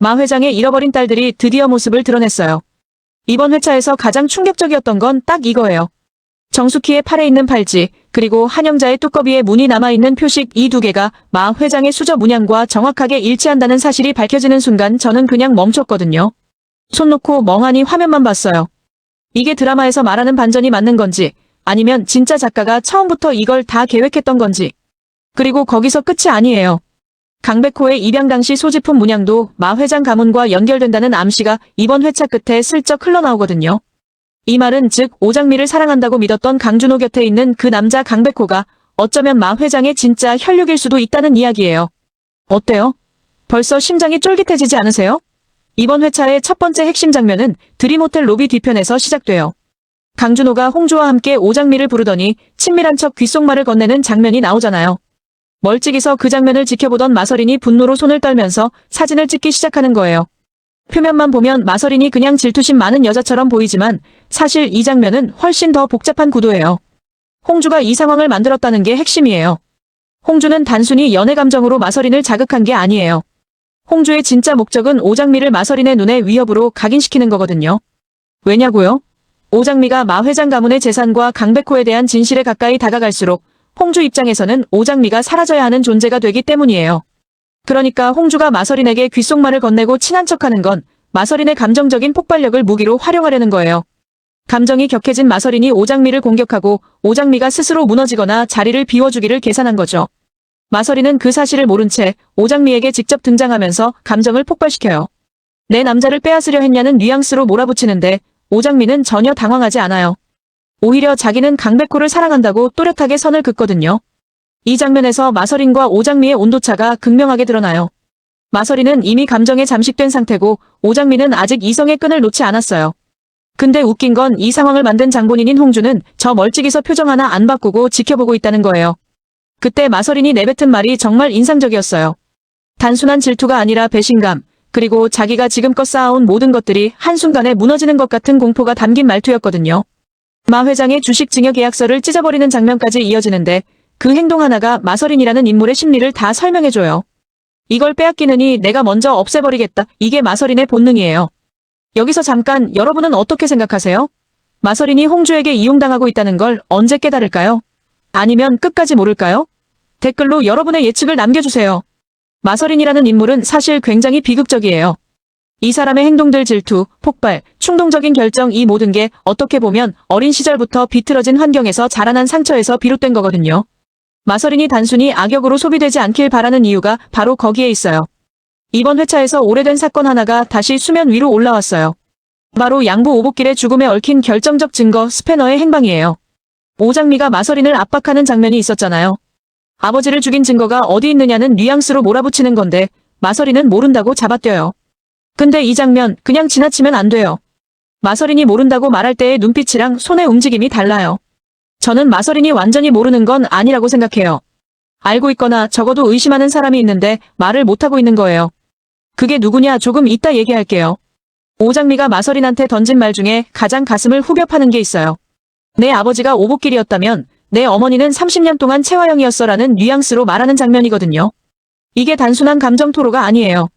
마 회장의 잃어버린 딸들이 드디어 모습을 드러냈어요. 이번 회차에서 가장 충격적이었던 건 딱 이거예요. 정숙희의 팔에 있는 팔찌, 그리고 한영자의 뚜꺼비에 문이 남아있는 표식 이 두 개가 마 회장의 수저 문양과 정확하게 일치한다는 사실이 밝혀지는 순간 저는 그냥 멈췄거든요. 손 놓고 멍하니 화면만 봤어요. 이게 드라마에서 말하는 반전이 맞는 건지, 아니면 진짜 작가가 처음부터 이걸 다 계획했던 건지. 그리고 거기서 끝이 아니에요. 강백호의 입양 당시 소지품 문양도 마 회장 가문과 연결된다는 암시가 이번 회차 끝에 슬쩍 흘러나오거든요. 이 말은 즉 오장미를 사랑한다고 믿었던 강준호 곁에 있는 그 남자 강백호가 어쩌면 마 회장의 진짜 혈육일 수도 있다는 이야기예요. 어때요? 벌써 심장이 쫄깃해지지 않으세요? 이번 회차의 첫 번째 핵심 장면은 드림호텔 로비 뒤편에서 시작돼요. 강준호가 홍주와 함께 오장미를 부르더니 친밀한 척 귓속말을 건네는 장면이 나오잖아요. 멀찍이서 그 장면을 지켜보던 마서린이 분노로 손을 떨면서 사진을 찍기 시작하는 거예요. 표면만 보면 마서린이 그냥 질투심 많은 여자처럼 보이지만 사실 이 장면은 훨씬 더 복잡한 구도예요. 홍주가 이 상황을 만들었다는 게 핵심이에요. 홍주는 단순히 연애 감정으로 마서린을 자극한 게 아니에요. 홍주의 진짜 목적은 오장미를 마서린의 눈에 위협으로 각인시키는 거거든요. 왜냐고요? 오장미가 마 회장 가문의 재산과 강백호에 대한 진실에 가까이 다가갈수록 홍주 입장에서는 오장미가 사라져야 하는 존재가 되기 때문이에요. 그러니까 홍주가 마서린에게 귓속말을 건네고 친한 척하는 건 마서린의 감정적인 폭발력을 무기로 활용하려는 거예요. 감정이 격해진 마서린이 오장미를 공격하고 오장미가 스스로 무너지거나 자리를 비워주기를 계산한 거죠. 마서린은 그 사실을 모른 채 오장미에게 직접 등장하면서 감정을 폭발시켜요. 내 남자를 빼앗으려 했냐는 뉘앙스로 몰아붙이는데 오장미는 전혀 당황하지 않아요. 오히려 자기는 강백호를 사랑한다고 또렷하게 선을 긋거든요. 이 장면에서 마서린과 오장미의 온도차가 극명하게 드러나요. 마서린은 이미 감정에 잠식된 상태고 오장미는 아직 이성의 끈을 놓지 않았어요. 근데 웃긴 건 이 상황을 만든 장본인인 홍주는 저 멀찍이서 표정 하나 안 바꾸고 지켜보고 있다는 거예요. 그때 마서린이 내뱉은 말이 정말 인상적이었어요. 단순한 질투가 아니라 배신감, 그리고 자기가 지금껏 쌓아온 모든 것들이 한순간에 무너지는 것 같은 공포가 담긴 말투였거든요. 마 회장의 주식 증여 계약서를 찢어버리는 장면까지 이어지는데 그 행동 하나가 마서린이라는 인물의 심리를 다 설명해줘요. 이걸 빼앗기느니 내가 먼저 없애버리겠다. 이게 마서린의 본능이에요. 여기서 잠깐 여러분은 어떻게 생각하세요? 마서린이 홍주에게 이용당하고 있다는 걸 언제 깨달을까요? 아니면 끝까지 모를까요? 댓글로 여러분의 예측을 남겨주세요. 마서린이라는 인물은 사실 굉장히 비극적이에요. 이 사람의 행동들 질투, 폭발, 충동적인 결정 이 모든 게 어떻게 보면 어린 시절부터 비틀어진 환경에서 자라난 상처에서 비롯된 거거든요. 마서린이 단순히 악역으로 소비되지 않길 바라는 이유가 바로 거기에 있어요. 이번 회차에서 오래된 사건 하나가 다시 수면 위로 올라왔어요. 바로 양부 오복길의 죽음에 얽힌 결정적 증거 스패너의 행방이에요. 오장미가 마서린을 압박하는 장면이 있었잖아요. 아버지를 죽인 증거가 어디 있느냐는 뉘앙스로 몰아붙이는 건데 마서린은 모른다고 잡아떼어요. 근데 이 장면 그냥 지나치면 안 돼요. 마서린이 모른다고 말할 때의 눈빛이랑 손의 움직임이 달라요. 저는 마서린이 완전히 모르는 건 아니라고 생각해요. 알고 있거나 적어도 의심하는 사람이 있는데 말을 못하고 있는 거예요. 그게 누구냐 조금 이따 얘기할게요. 오장미가 마서린한테 던진 말 중에 가장 가슴을 후벼 파는 게 있어요. 내 아버지가 오복길이었다면 내 어머니는 30년 동안 채화영이었어라는 뉘앙스로 말하는 장면이거든요. 이게 단순한 감정 토로가 아니에요.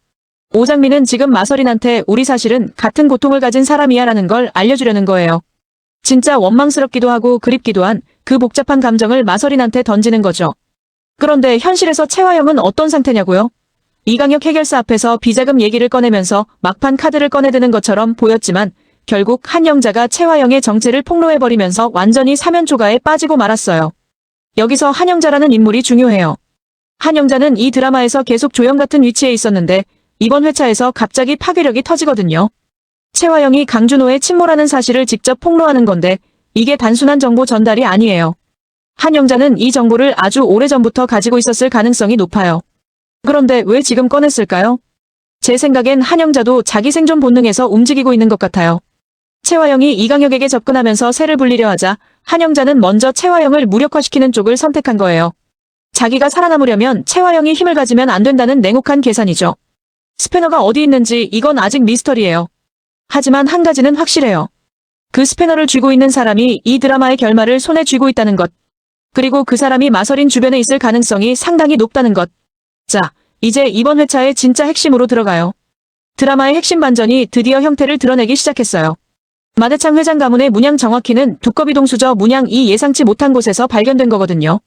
오장미는 지금 마서린한테 우리 사실은 같은 고통을 가진 사람이야 라는 걸 알려주려는 거예요. 진짜 원망스럽기도 하고 그립기도 한 그 복잡한 감정을 마서린한테 던지는 거죠. 그런데 현실에서 채화영은 어떤 상태냐고요? 이강혁 해결사 앞에서 비자금 얘기를 꺼내면서 막판 카드를 꺼내드는 것처럼 보였지만 결국 한영자가 채화영의 정체를 폭로해버리면서 완전히 사면초가에 빠지고 말았어요. 여기서 한영자라는 인물이 중요해요. 한영자는 이 드라마에서 계속 조형 같은 위치에 있었는데 이번 회차에서 갑자기 파괴력이 터지거든요. 채화영이 강준호의 친모라는 사실을 직접 폭로하는 건데 이게 단순한 정보 전달이 아니에요. 한영자는 이 정보를 아주 오래전부터 가지고 있었을 가능성이 높아요. 그런데 왜 지금 꺼냈을까요? 제 생각엔 한영자도 자기 생존 본능에서 움직이고 있는 것 같아요. 채화영이 이강혁에게 접근하면서 새를 불리려 하자 한영자는 먼저 채화영을 무력화시키는 쪽을 선택한 거예요. 자기가 살아남으려면 채화영이 힘을 가지면 안 된다는 냉혹한 계산이죠. 스패너가 어디 있는지 이건 아직 미스터리예요. 하지만 한 가지는 확실해요. 그 스패너를 쥐고 있는 사람이 이 드라마의 결말을 손에 쥐고 있다는 것. 그리고 그 사람이 마서린 주변에 있을 가능성이 상당히 높다는 것. 자, 이제 이번 회차의 진짜 핵심으로 들어가요. 드라마의 핵심 반전이 드디어 형태를 드러내기 시작했어요. 마대창 회장 가문의 문양 정확히는 두꺼비 동수저 문양이 예상치 못한 곳에서 발견된 거거든요.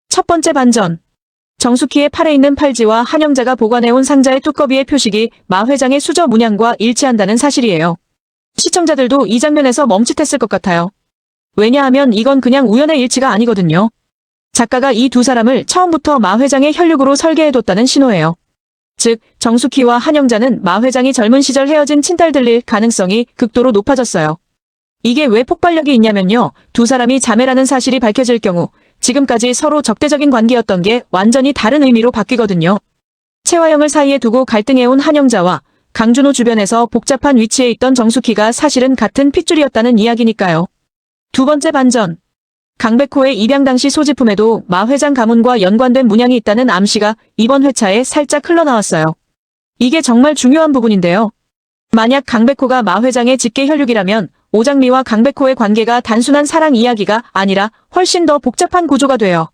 첫 번째 반전. 정숙희의 팔에 있는 팔찌와 한영자가 보관해온 상자의 두꺼비의 표식이 마 회장의 수저 문양과 일치한다는 사실이에요. 시청자들도 이 장면에서 멈칫했을 것 같아요. 왜냐하면 이건 그냥 우연의 일치가 아니거든요. 작가가 이 두 사람을 처음부터 마 회장의 혈육으로 설계해뒀다는 신호예요. 즉, 정숙희와 한영자는 마 회장이 젊은 시절 헤어진 친딸들일 가능성이 극도로 높아졌어요. 이게 왜 폭발력이 있냐면요. 두 사람이 자매라는 사실이 밝혀질 경우 지금까지 서로 적대적인 관계였던 게 완전히 다른 의미로 바뀌거든요. 채화영을 사이에 두고 갈등해온 한영자와 강준호 주변에서 복잡한 위치에 있던 정숙희가 사실은 같은 핏줄이었다는 이야기니까요. 두 번째 반전. 강백호의 입양 당시 소지품에도 마 회장 가문과 연관된 문양이 있다는 암시가 이번 회차에 살짝 흘러나왔어요. 이게 정말 중요한 부분인데요. 만약 강백호가 마 회장의 직계 혈육이라면 오장미와 강백호의 관계가 단순한 사랑 이야기가 아니라 훨씬 더 복잡한 구조가 돼요.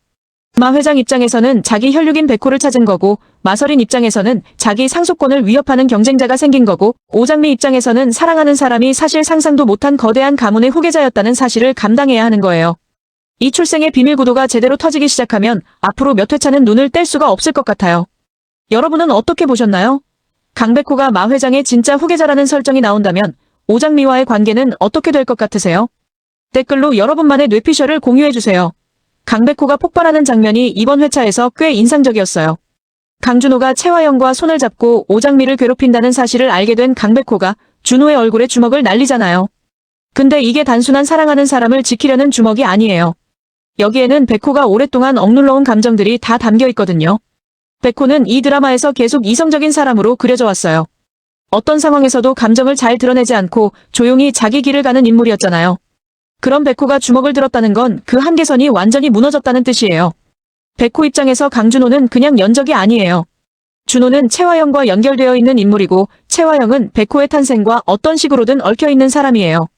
마 회장 입장에서는 자기 혈육인 백호를 찾은 거고, 마설인 입장에서는 자기 상속권을 위협하는 경쟁자가 생긴 거고, 오장미 입장에서는 사랑하는 사람이 사실 상상도 못한 거대한 가문의 후계자였다는 사실을 감당해야 하는 거예요. 이 출생의 비밀 구도가 제대로 터지기 시작하면 앞으로 몇 회차는 눈을 뗄 수가 없을 것 같아요. 여러분은 어떻게 보셨나요? 강백호가 마 회장의 진짜 후계자라는 설정이 나온다면 오장미와의 관계는 어떻게 될 것 같으세요? 댓글로 여러분만의 뇌피셜을 공유해주세요. 강백호가 폭발하는 장면이 이번 회차에서 꽤 인상적이었어요. 강준호가 채화영과 손을 잡고 오장미를 괴롭힌다는 사실을 알게 된 강백호가 준호의 얼굴에 주먹을 날리잖아요. 근데 이게 단순한 사랑하는 사람을 지키려는 주먹이 아니에요. 여기에는 백호가 오랫동안 억눌러온 감정들이 다 담겨 있거든요. 백호는 이 드라마에서 계속 이성적인 사람으로 그려져 왔어요. 어떤 상황에서도 감정을 잘 드러내지 않고 조용히 자기 길을 가는 인물이었잖아요. 그런 백호가 주먹을 들었다는 건 그 한계선이 완전히 무너졌다는 뜻이에요. 백호 입장에서 강준호는 그냥 연적이 아니에요. 준호는 채화영과 연결되어 있는 인물이고 채화영은 백호의 탄생과 어떤 식으로든 얽혀 있는 사람이에요.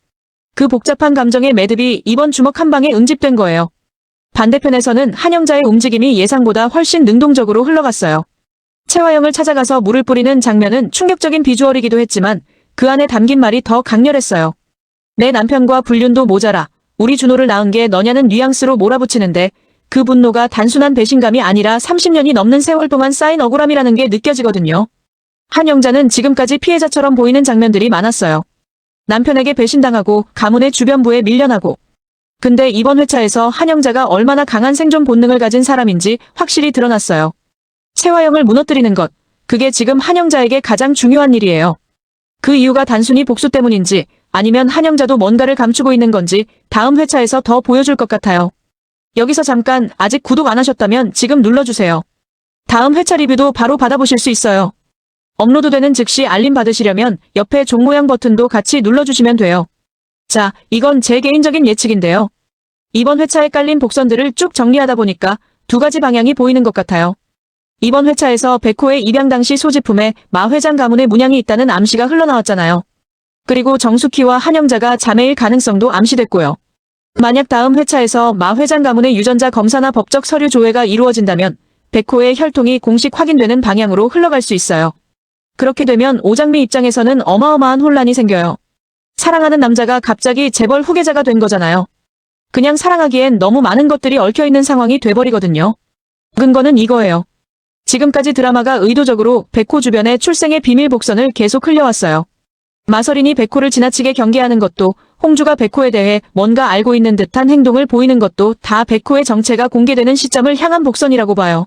그 복잡한 감정의 매듭이 이번 주먹 한 방에 응집된 거예요. 반대편에서는 한영자의 움직임이 예상보다 훨씬 능동적으로 흘러갔어요. 채화영을 찾아가서 물을 뿌리는 장면은 충격적인 비주얼이기도 했지만 그 안에 담긴 말이 더 강렬했어요. 내 남편과 불륜도 모자라 우리 준호를 낳은 게 너냐는 뉘앙스로 몰아붙이는데 그 분노가 단순한 배신감이 아니라 30년이 넘는 세월 동안 쌓인 억울함이라는 게 느껴지거든요. 한영자는 지금까지 피해자처럼 보이는 장면들이 많았어요. 남편에게 배신당하고 가문의 주변부에 밀려나고. 근데 이번 회차에서 한영자가 얼마나 강한 생존 본능을 가진 사람인지 확실히 드러났어요. 채화영을 무너뜨리는 것, 그게 지금 한영자에게 가장 중요한 일이에요. 그 이유가 단순히 복수 때문인지 아니면 한영자도 뭔가를 감추고 있는 건지 다음 회차에서 더 보여줄 것 같아요. 여기서 잠깐 아직 구독 안 하셨다면 지금 눌러주세요. 다음 회차 리뷰도 바로 받아보실 수 있어요. 업로드되는 즉시 알림 받으시려면 옆에 종 모양 버튼도 같이 눌러주시면 돼요. 자, 이건 제 개인적인 예측인데요. 이번 회차에 깔린 복선들을 쭉 정리하다 보니까 두 가지 방향이 보이는 것 같아요. 이번 회차에서 백호의 입양 당시 소지품에 마 회장 가문의 문양이 있다는 암시가 흘러나왔잖아요. 그리고 정숙희와 한영자가 자매일 가능성도 암시됐고요. 만약 다음 회차에서 마 회장 가문의 유전자 검사나 법적 서류 조회가 이루어진다면 백호의 혈통이 공식 확인되는 방향으로 흘러갈 수 있어요. 그렇게 되면 오장미 입장에서는 어마어마한 혼란이 생겨요. 사랑하는 남자가 갑자기 재벌 후계자가 된 거잖아요. 그냥 사랑하기엔 너무 많은 것들이 얽혀있는 상황이 돼버리거든요. 근거는 이거예요. 지금까지 드라마가 의도적으로 백호 주변에 출생의 비밀 복선을 계속 흘려왔어요. 마설인이 백호를 지나치게 경계하는 것도, 홍주가 백호에 대해 뭔가 알고 있는 듯한 행동을 보이는 것도 다 백호의 정체가 공개되는 시점을 향한 복선이라고 봐요.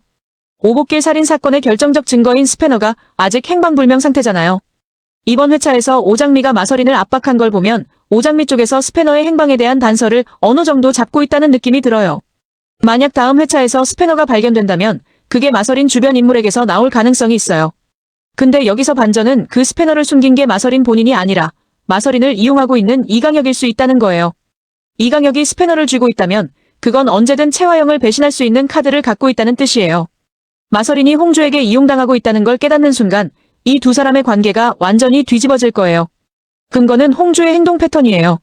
오복길 살인 사건의 결정적 증거인 스패너가 아직 행방불명 상태잖아요. 이번 회차에서 오장미가 마설인을 압박한 걸 보면 오장미 쪽에서 스패너의 행방에 대한 단서를 어느 정도 잡고 있다는 느낌이 들어요. 만약 다음 회차에서 스패너가 발견된다면 그게 마설인 주변 인물에게서 나올 가능성이 있어요. 근데 여기서 반전은 그 스패너를 숨긴 게 마설인 본인이 아니라 마설인을 이용하고 있는 이강혁일 수 있다는 거예요. 이강혁이 스패너를 쥐고 있다면 그건 언제든 채화영을 배신할 수 있는 카드를 갖고 있다는 뜻이에요. 마설인이 홍주에게 이용당하고 있다는 걸 깨닫는 순간 이 두 사람의 관계가 완전히 뒤집어질 거예요. 근거는 홍주의 행동 패턴이에요.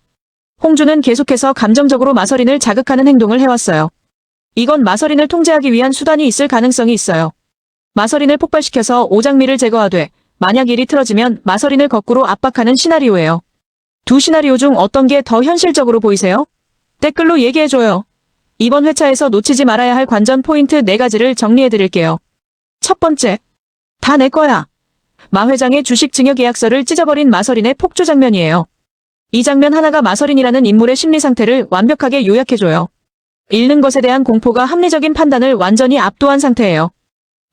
홍주는 계속해서 감정적으로 마설인을 자극하는 행동을 해왔어요. 이건 마설인을 통제하기 위한 수단이 있을 가능성이 있어요. 마설인을 폭발시켜서 오장미를 제거하되 만약 일이 틀어지면 마서린을 거꾸로 압박하는 시나리오예요. 두 시나리오 중 어떤 게 더 현실적으로 보이세요? 댓글로 얘기해줘요. 이번 회차에서 놓치지 말아야 할 관전 포인트 4가지를 정리해드릴게요. 첫 번째, 다 내 거야. 마 회장의 주식 증여 계약서를 찢어버린 마서린의 폭주 장면이에요. 이 장면 하나가 마서린이라는 인물의 심리 상태를 완벽하게 요약해줘요. 잃는 것에 대한 공포가 합리적인 판단을 완전히 압도한 상태예요.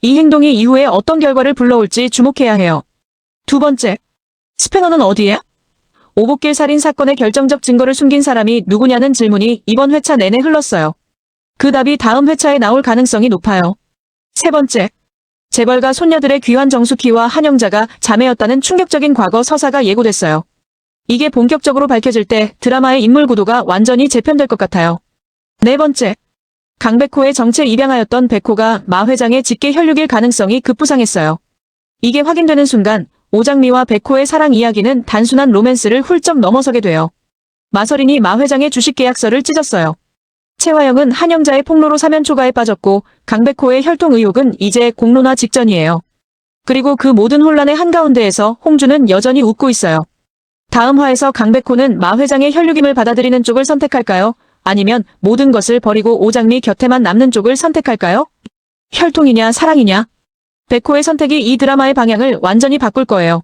이 행동이 이후에 어떤 결과를 불러올지 주목해야 해요. 두 번째, 스패너는 어디에? 오복길 살인 사건의 결정적 증거를 숨긴 사람이 누구냐는 질문이 이번 회차 내내 흘렀어요. 그 답이 다음 회차에 나올 가능성이 높아요. 세 번째, 재벌가 손녀들의 귀환 정숙희와 한영자가 자매였다는 충격적인 과거 서사가 예고됐어요. 이게 본격적으로 밝혀질 때 드라마의 인물 구도가 완전히 재편될 것 같아요. 네 번째, 강백호의 정체 입양하였던 백호가 마 회장의 직계 혈육일 가능성이 급부상했어요. 이게 확인되는 순간 오장미와 백호의 사랑 이야기는 단순한 로맨스를 훌쩍 넘어서게 돼요. 마서린이 마 회장의 주식 계약서를 찢었어요. 최화영은 한영자의 폭로로 사면 초가에 빠졌고 강백호의 혈통 의혹은 이제 공론화 직전이에요. 그리고 그 모든 혼란의 한가운데에서 홍주는 여전히 웃고 있어요. 다음 화에서 강백호는 마 회장의 혈육임을 받아들이는 쪽을 선택할까요? 아니면 모든 것을 버리고 오장미 곁에만 남는 쪽을 선택할까요? 혈통이냐 사랑이냐? 백호의 선택이 이 드라마의 방향을 완전히 바꿀 거예요.